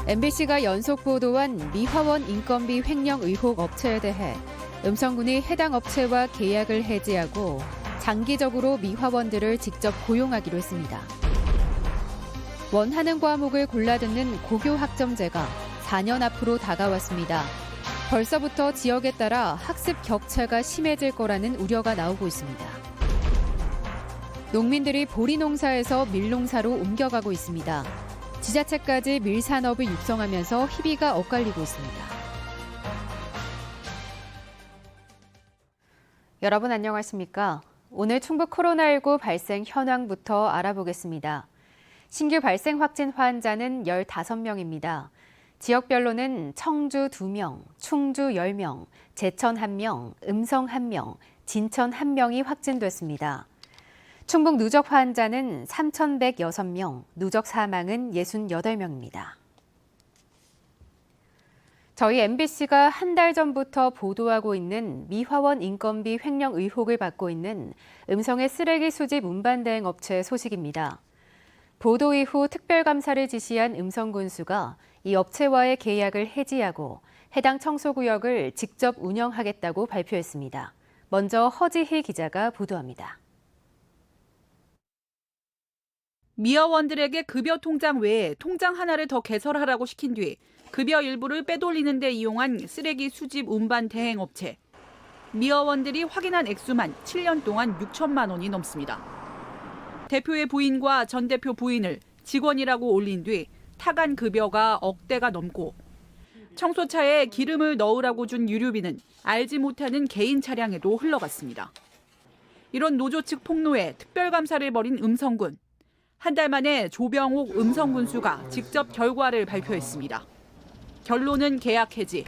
MBC가 연속 보도한 미화원 인건비 횡령 의혹 업체에 대해 음성군이 해당 업체와 계약을 해지하고 장기적으로 미화원들을 직접 고용하기로 했습니다. 원하는 과목을 골라듣는 고교 학점제가 4년 앞으로 다가왔습니다. 벌써부터 지역에 따라 학습 격차가 심해질 거라는 우려가 나오고 있습니다. 농민들이 보리 농사에서 밀농사로 옮겨가고 있습니다. 지자체까지 밀산업을 육성하면서 희비가 엇갈리고 있습니다. 여러분 안녕하십니까? 오늘 충북 코로나19 발생 현황부터 알아보겠습니다. 신규 발생 확진 환자는 15명입니다. 지역별로는 청주 2명, 충주 10명, 제천 1명, 음성 1명, 진천 1명이 확진됐습니다. 충북 누적 환자는 3,106명, 누적 사망은 68명입니다. 저희 MBC가 한 달 전부터 보도하고 있는 미화원 인건비 횡령 의혹을 받고 있는 음성의 쓰레기 수집 운반 대행 업체 소식입니다. 보도 이후 특별감사를 지시한 음성군수가 이 업체와의 계약을 해지하고 해당 청소구역을 직접 운영하겠다고 발표했습니다. 먼저 허지희 기자가 보도합니다. 미화원들에게 급여 통장 외에 통장 하나를 더 개설하라고 시킨 뒤 급여 일부를 빼돌리는 데 이용한 쓰레기 수집 운반 대행 업체. 미화원들이 확인한 액수만 7년 동안 6천만 원이 넘습니다. 대표의 부인과 전 대표 부인을 직원이라고 올린 뒤 타간 급여가 억대가 넘고 청소차에 기름을 넣으라고 준 유류비는 알지 못하는 개인 차량에도 흘러갔습니다. 이런 노조 측 폭로에 특별감사를 벌인 음성군. 한 달 만에 조병옥 음성군수가 직접 결과를 발표했습니다. 결론은 계약 해지.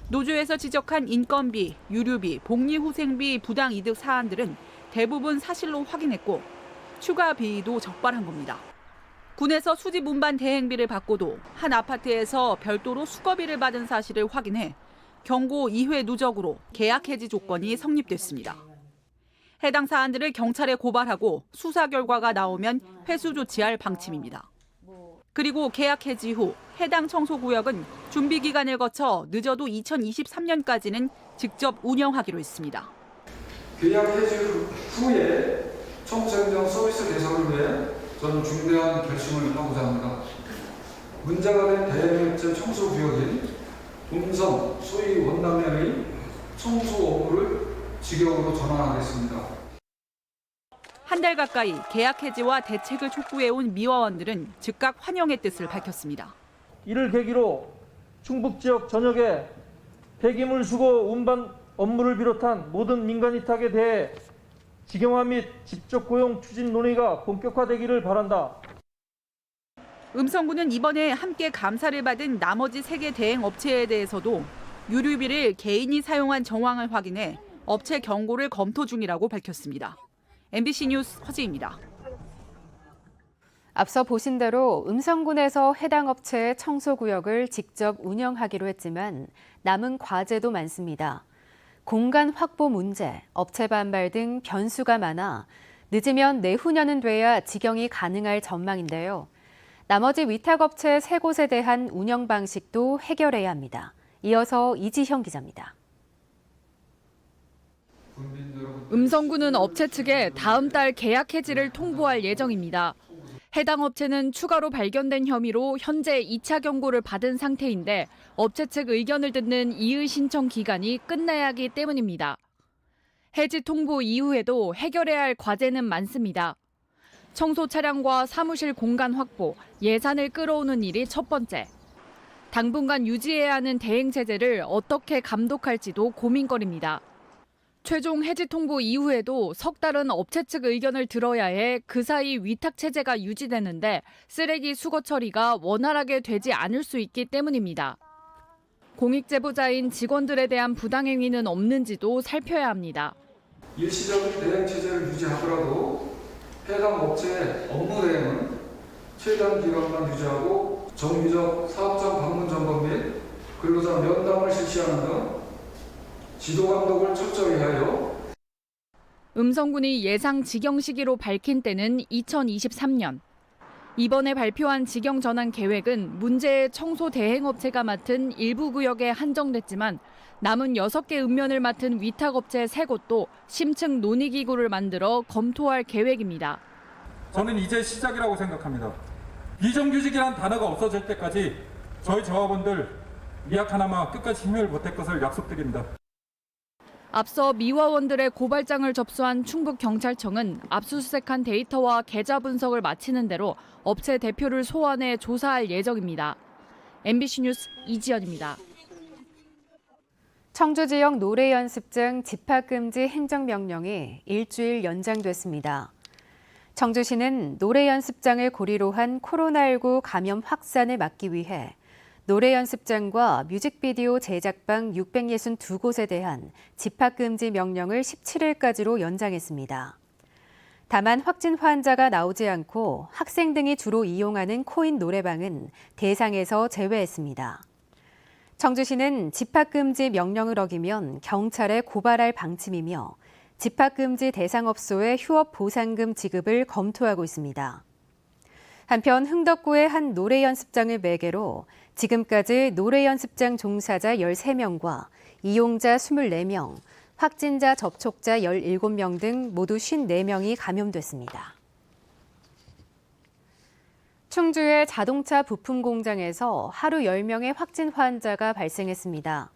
노조에서 지적한 인건비, 유류비, 복리후생비 부당 이득 사안들은 대부분 사실로 확인했고 추가 비위도 적발한 겁니다. 군에서 수집 운반 대행비를 받고도 한 아파트에서 별도로 수거비를 받은 사실을 확인해 경고 2회 누적으로 계약 해지 조건이 성립됐습니다. 해당 사안들을 경찰에 고발하고 수사 결과가 나오면 회수 조치할 방침입니다. 그리고 계약 해지 후 해당 청소구역은 준비 기간을 거쳐 늦어도 2023년까지는 직접 운영하기로 했습니다. 계약 해지 후에 청소행정 서비스 개선을 위해 저는 중대한 결심을 하고자 합니다. 문제가 된 대행업체 청소구역인 음성, 소위 원남면의 청소 업무를 직역으로 전환하겠습니다. 한 달 가까이 계약 해지와 대책을 촉구해온 미화원들은 즉각 환영의 뜻을 밝혔습니다. 이를 계기로 충북 지역 전역에 폐기물 수거 운반 업무를 비롯한 모든 민간 위탁에 대해 직영화 및 직접 고용 추진 논의가 본격화되기를 바란다. 음성군은 이번에 함께 감사를 받은 나머지 3개 대행 업체에 대해서도 유류비를 개인이 사용한 정황을 확인해 업체 경고를 검토 중이라고 밝혔습니다. MBC 뉴스 허지입니다. 앞서 보신 대로 음성군에서 해당 업체의 청소구역을 직접 운영하기로 했지만 남은 과제도 많습니다. 공간 확보 문제, 업체 반발 등 변수가 많아 늦으면 내후년은 돼야 직영이 가능할 전망인데요. 나머지 위탁업체 3곳에 대한 운영 방식도 해결해야 합니다. 이어서 이지형 기자입니다. 음성군은 업체 측에 다음 달 계약 해지를 통보할 예정입니다. 해당 업체는 추가로 발견된 혐의로 현재 2차 경고를 받은 상태인데 업체 측 의견을 듣는 이의 신청 기간이 끝나야 하기 때문입니다. 해지 통보 이후에도 해결해야 할 과제는 많습니다. 청소 차량과 사무실 공간 확보, 예산을 끌어오는 일이 첫 번째. 당분간 유지해야 하는 대행 체제를 어떻게 감독할지도 고민거리입니다. 최종 해지 통보 이후에도 석 달은 업체 측 의견을 들어야 해 그 사이 위탁 체제가 유지되는데 쓰레기 수거 처리가 원활하게 되지 않을 수 있기 때문입니다. 공익 제보자인 직원들에 대한 부당행위는 없는지도 살펴야 합니다. 일시적인 대행 체제를 유지하더라도 해당 업체의 업무 대행은 최단 기간만 유지하고 정기적 사업장 방문 점검 및 근로자 면담을 실시하는 등 지도 감독을 철저히 하여 음성군이 예상 직영 시기로 밝힌 때는 2023년. 이번에 발표한 직영 전환 계획은 문제의 청소 대행업체가 맡은 일부 구역에 한정됐지만 남은 6개 읍면을 맡은 위탁업체 3곳도 심층 논의기구를 만들어 검토할 계획입니다. 저는 이제 시작이라고 생각합니다. 비정규직이란 단어가 없어질 때까지 저희 조합원들 미약 하나마 끝까지 힘을 보탤 것을 약속드립니다. 앞서 미화원들의 고발장을 접수한 충북경찰청은 압수수색한 데이터와 계좌 분석을 마치는 대로 업체 대표를 소환해 조사할 예정입니다. MBC 뉴스 이지연입니다. 청주 지역 노래 연습장 집합금지 행정명령이 일주일 연장됐습니다. 청주시는 노래 연습장을 고리로 한 코로나19 감염 확산을 막기 위해 노래 연습장과 뮤직비디오 제작방 662곳에 대한 집합금지 명령을 17일까지로 연장했습니다. 다만 확진 환자가 나오지 않고 학생 등이 주로 이용하는 코인 노래방은 대상에서 제외했습니다. 청주시는 집합금지 명령을 어기면 경찰에 고발할 방침이며 집합금지 대상업소의 휴업보상금 지급을 검토하고 있습니다. 한편 흥덕구의 한 노래 연습장을 매개로 지금까지 노래 연습장 종사자 13명과 이용자 24명, 확진자 접촉자 17명 등 모두 54명이 감염됐습니다. 충주의 자동차 부품 공장에서 하루 10명의 확진 환자가 발생했습니다.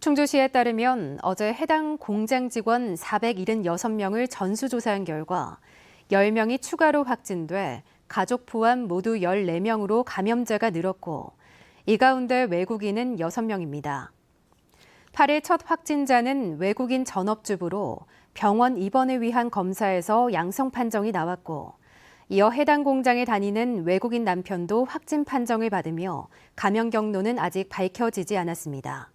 충주시에 따르면 어제 해당 공장 직원 476명을 전수조사한 결과 10명이 추가로 확진돼 가족 포함 모두 14명으로 감염자가 늘었고 이 가운데 외국인은 6명입니다. 8일 첫 확진자는 외국인 전업주부로 병원 입원을 위한 검사에서 양성 판정이 나왔고 이어 해당 공장에 다니는 외국인 남편도 확진 판정을 받으며 감염 경로는 아직 밝혀지지 않았습니다.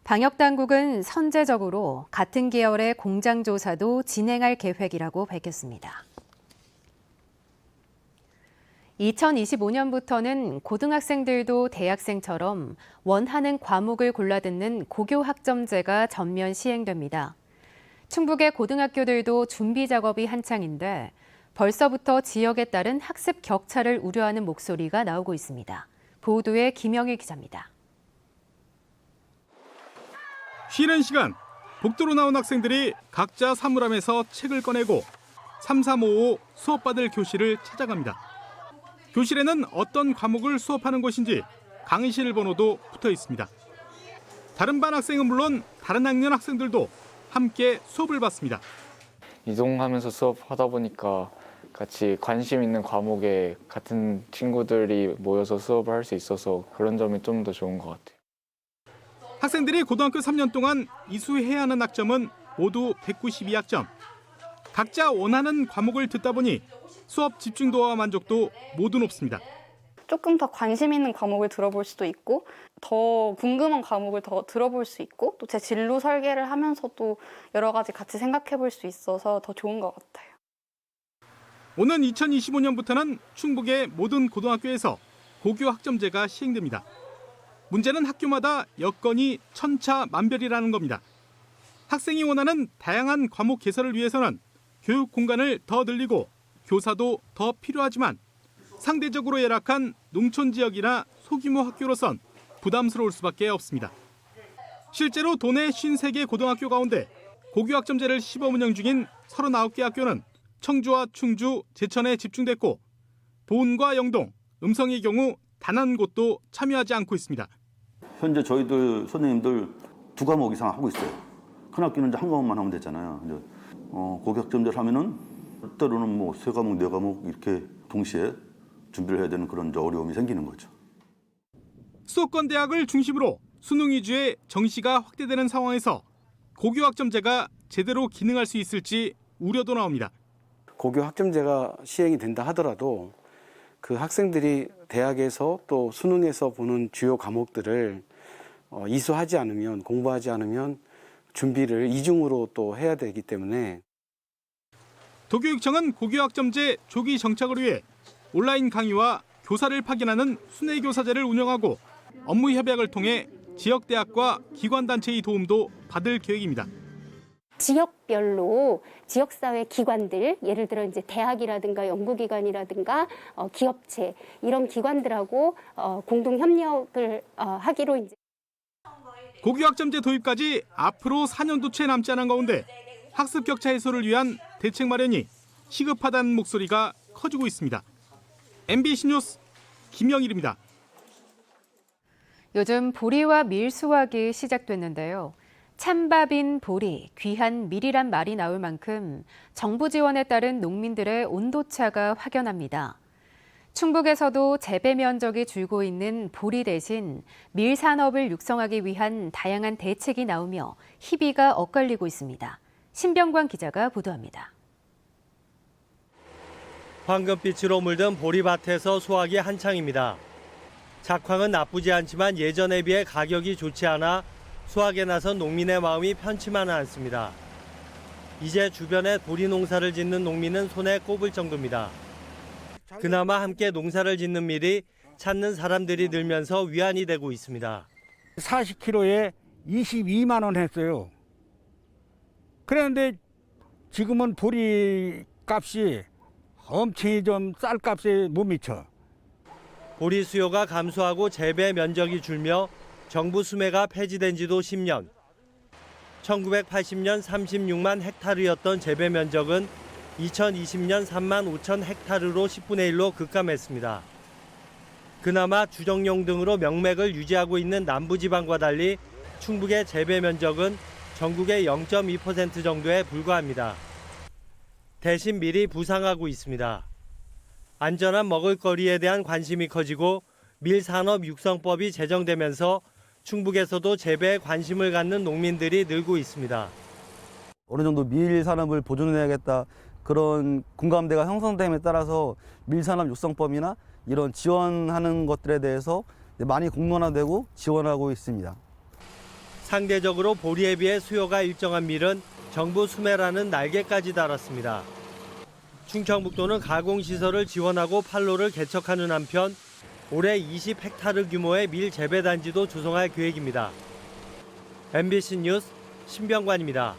방역당국은 선제적으로 같은 계열의 공장 조사도 진행할 계획이라고 밝혔습니다. 2025년부터는 고등학생들도 대학생처럼 원하는 과목을 골라 듣는 고교 학점제가 전면 시행됩니다. 충북의 고등학교들도 준비 작업이 한창인데 벌써부터 지역에 따른 학습 격차를 우려하는 목소리가 나오고 있습니다. 보도에 김영일 기자입니다. 쉬는 시간, 복도로 나온 학생들이 각자 사물함에서 책을 꺼내고 3355 수업받을 교실을 찾아갑니다. 교실에는 어떤 과목을 수업하는 곳인지 강의실 번호도 붙어 있습니다. 다른 반 학생은 물론 다른 학년 학생들도 함께 수업을 받습니다. 이동하면서 수업하다 보니까 같이 관심 있는 과목에 같은 친구들이 모여서 수업을 할 수 있어서 그런 점이 좀 더 좋은 것 같아요. 학생들이 고등학교 3년 동안 이수해야 하는 학점은 모두 192학점. 각자 원하는 과목을 듣다 보니 수업 집중도와 만족도 모두 높습니다. 조금 더 관심 있는 과목을 들어볼 수도 있고 더 궁금한 과목을 더 들어볼 수 있고 또 제 진로 설계를 하면서도 여러 가지 같이 생각해 볼 수 있어서 더 좋은 것 같아요. 오는 2025년부터는 충북의 모든 고등학교에서 고교 학점제가 시행됩니다. 문제는 학교마다 여건이 천차만별이라는 겁니다. 학생이 원하는 다양한 과목 개설을 위해서는 교육 공간을 더 늘리고 교사도 더 필요하지만 상대적으로 열악한 농촌 지역이나 소규모 학교로선 부담스러울 수밖에 없습니다. 실제로 도내 53개 고등학교 가운데 고교 학점제를 시범 운영 중인 39개 학교는 청주와 충주, 제천에 집중됐고 보은과 영동, 음성의 경우 단 한 곳도 참여하지 않고 있습니다. 현재 저희들 선생님들 2과목 이상 하고 있어요. 큰 학교는 이제 한 과목만 하면 되잖아요. 이제 고교 학점제를 하면은 때로는 뭐 3과목, 4과목 이렇게 동시에 준비를 해야 되는 그런 어려움이 생기는 거죠. 수도권 대학을 중심으로 수능 위주의 정시가 확대되는 상황에서 고교 학점제가 제대로 기능할 수 있을지 우려도 나옵니다. 고교 학점제가 시행이 된다 하더라도 그 학생들이 대학에서 또 수능에서 보는 주요 과목들을 이수하지 않으면, 공부하지 않으면 준비를 이중으로 또 해야 되기 때문에 도교육청은 고교 학점제 조기 정착을 위해 온라인 강의와 교사를 파견하는 순회교사제를 운영하고 업무 협약을 통해 지역대학과 기관단체의 도움도 받을 계획입니다. 지역별로 지역사회 기관들, 예를 들어 이제 대학이라든가 연구기관이라든가 기업체 이런 기관들하고 공동 협력을 하기로 이제. 고교학점제 도입까지 앞으로 4년도 채 남지 않은 가운데 학습 격차 해소를 위한 대책 마련이 시급하다는 목소리가 커지고 있습니다. MBC 뉴스 김영일입니다. 요즘 보리와 밀 수확이 시작됐는데요. 찬밥인 보리, 귀한 밀이란 말이 나올 만큼 정부 지원에 따른 농민들의 온도차가 확연합니다. 충북에서도 재배 면적이 줄고 있는 보리 대신 밀 산업을 육성하기 위한 다양한 대책이 나오며 희비가 엇갈리고 있습니다. 신병관 기자가 보도합니다. 황금빛으로 물든 보리밭에서 수확이 한창입니다. 작황은 나쁘지 않지만 예전에 비해 가격이 좋지 않아 수확에 나선 농민의 마음이 편치만은 않습니다. 이제 주변에 보리 농사를 짓는 농민은 손에 꼽을 정도입니다. 그나마 함께 농사를 짓는 밀이 찾는 사람들이 늘면서 위안이 되고 있습니다. 40kg에 22만 원 했어요. 그런데 지금은 보리 값이 엄청 좀 쌀 값에 못 미쳐. 보리 수요가 감소하고 재배 면적이 줄며 정부 수매가 폐지된 지도 10년. 1980년 36만 헥타르였던 재배 면적은 2020년 3만 5천 헥타르로 10분의 1로 급감했습니다. 그나마 주정용 등으로 명맥을 유지하고 있는 남부지방과 달리 충북의 재배 면적은 전국의 0.2% 정도에 불과합니다. 대신 밀이 부상하고 있습니다. 안전한 먹을거리에 대한 관심이 커지고 밀산업 육성법이 제정되면서 충북에서도 재배에 관심을 갖는 농민들이 늘고 있습니다. 어느 정도 밀 산업을 보존해야겠다 그런 공감대가 형성됨에 따라서 밀산업 육성법이나 이런 지원하는 것들에 대해서 많이 공론화되고 지원하고 있습니다. 상대적으로 보리에 비해 수요가 일정한 밀은 정부 수매라는 날개까지 달았습니다. 충청북도는 가공시설을 지원하고 판로를 개척하는 한편 올해 20헥타르 규모의 밀 재배단지도 조성할 계획입니다. MBC 뉴스 신병관입니다.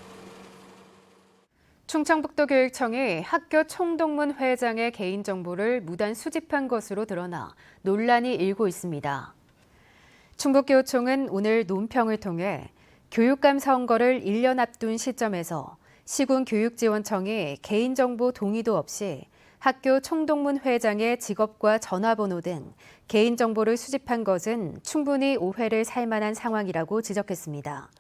충청북도 교육청이 학교 총동문 회장의 개인정보를 무단 수집한 것으로 드러나 논란이 일고 있습니다. 충북교육청은 오늘 논평을 통해 교육감 선거를 1년 앞둔 시점에서 시군교육지원청이 개인정보 동의도 없이 학교 총동문 회장의 직업과 전화번호 등 개인정보를 수집한 것은 충분히 오해를 살 만한 상황이라고 지적했습니다.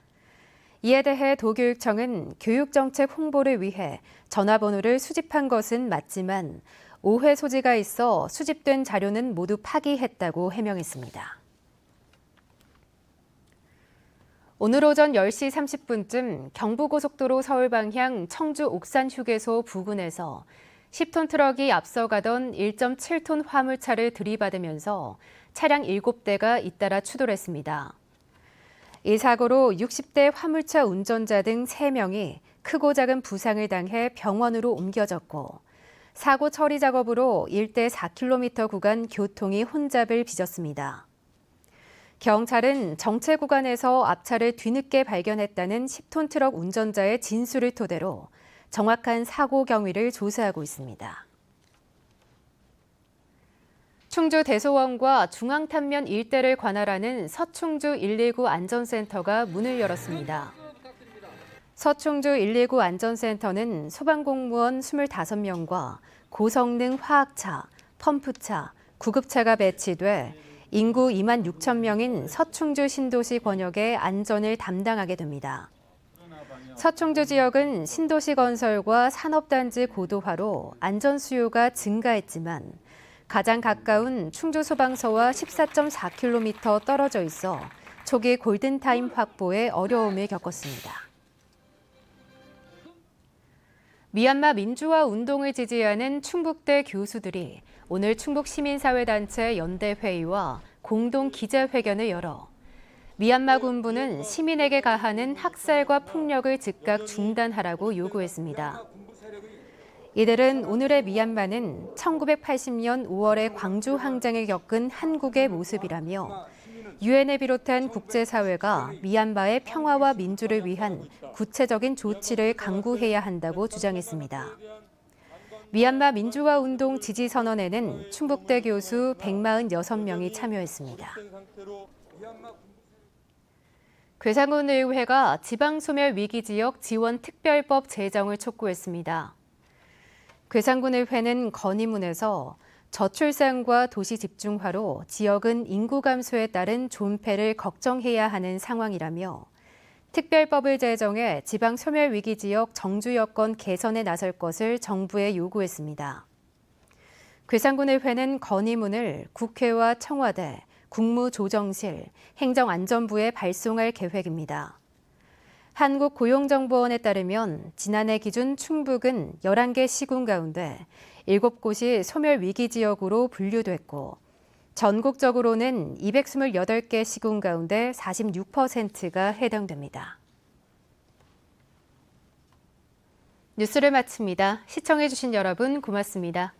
이에 대해 도교육청은 교육정책 홍보를 위해 전화번호를 수집한 것은 맞지만 오해 소지가 있어 수집된 자료는 모두 파기했다고 해명했습니다. 오늘 오전 10시 30분쯤 경부고속도로 서울 방향 청주 옥산휴게소 부근에서 10톤 트럭이 앞서가던 1.7톤 화물차를 들이받으면서 차량 7대가 잇따라 추돌했습니다. 이 사고로 60대 화물차 운전자 등 3명이 크고 작은 부상을 당해 병원으로 옮겨졌고 사고 처리 작업으로 일대 4km 구간 교통이 혼잡을 빚었습니다. 경찰은 정체 구간에서 앞차를 뒤늦게 발견했다는 10톤 트럭 운전자의 진술을 토대로 정확한 사고 경위를 조사하고 있습니다. 충주 대소원과 중앙탄면 일대를 관할하는 서충주 119 안전센터가 문을 열었습니다. 서충주 119 안전센터는 소방공무원 25명과 고성능 화학차, 펌프차, 구급차가 배치돼 인구 2만 6천 명인 서충주 신도시 권역의 안전을 담당하게 됩니다. 서충주 지역은 신도시 건설과 산업단지 고도화로 안전 수요가 증가했지만 가장 가까운 충주소방서와 14.4km 떨어져 있어 초기 골든타임 확보에 어려움을 겪었습니다. 미얀마 민주화 운동을 지지하는 충북대 교수들이 오늘 충북시민사회단체 연대회의와 공동 기자회견을 열어 미얀마 군부는 시민에게 가하는 학살과 폭력을 즉각 중단하라고 요구했습니다. 이들은 오늘의 미얀마는 1980년 5월의 광주 항쟁을 겪은 한국의 모습이라며 유엔을 비롯한 국제사회가 미얀마의 평화와 민주를 위한 구체적인 조치를 강구해야 한다고 주장했습니다. 미얀마 민주화운동 지지선언에는 충북대 교수 146명이 참여했습니다. 괴산군의회가 지방소멸위기지역 지원특별법 제정을 촉구했습니다. 괴산군의회는 건의문에서 저출산과 도시 집중화로 지역은 인구 감소에 따른 존폐를 걱정해야 하는 상황이라며 특별법을 제정해 지방소멸위기지역 정주 여건 개선에 나설 것을 정부에 요구했습니다. 괴산군의회는 건의문을 국회와 청와대, 국무조정실, 행정안전부에 발송할 계획입니다. 한국고용정보원에 따르면 지난해 기준 충북은 11개 시군 가운데 7곳이 소멸위기지역으로 분류됐고 전국적으로는 228개 시군 가운데 46%가 해당됩니다. 뉴스를 마칩니다. 시청해주신 여러분 고맙습니다.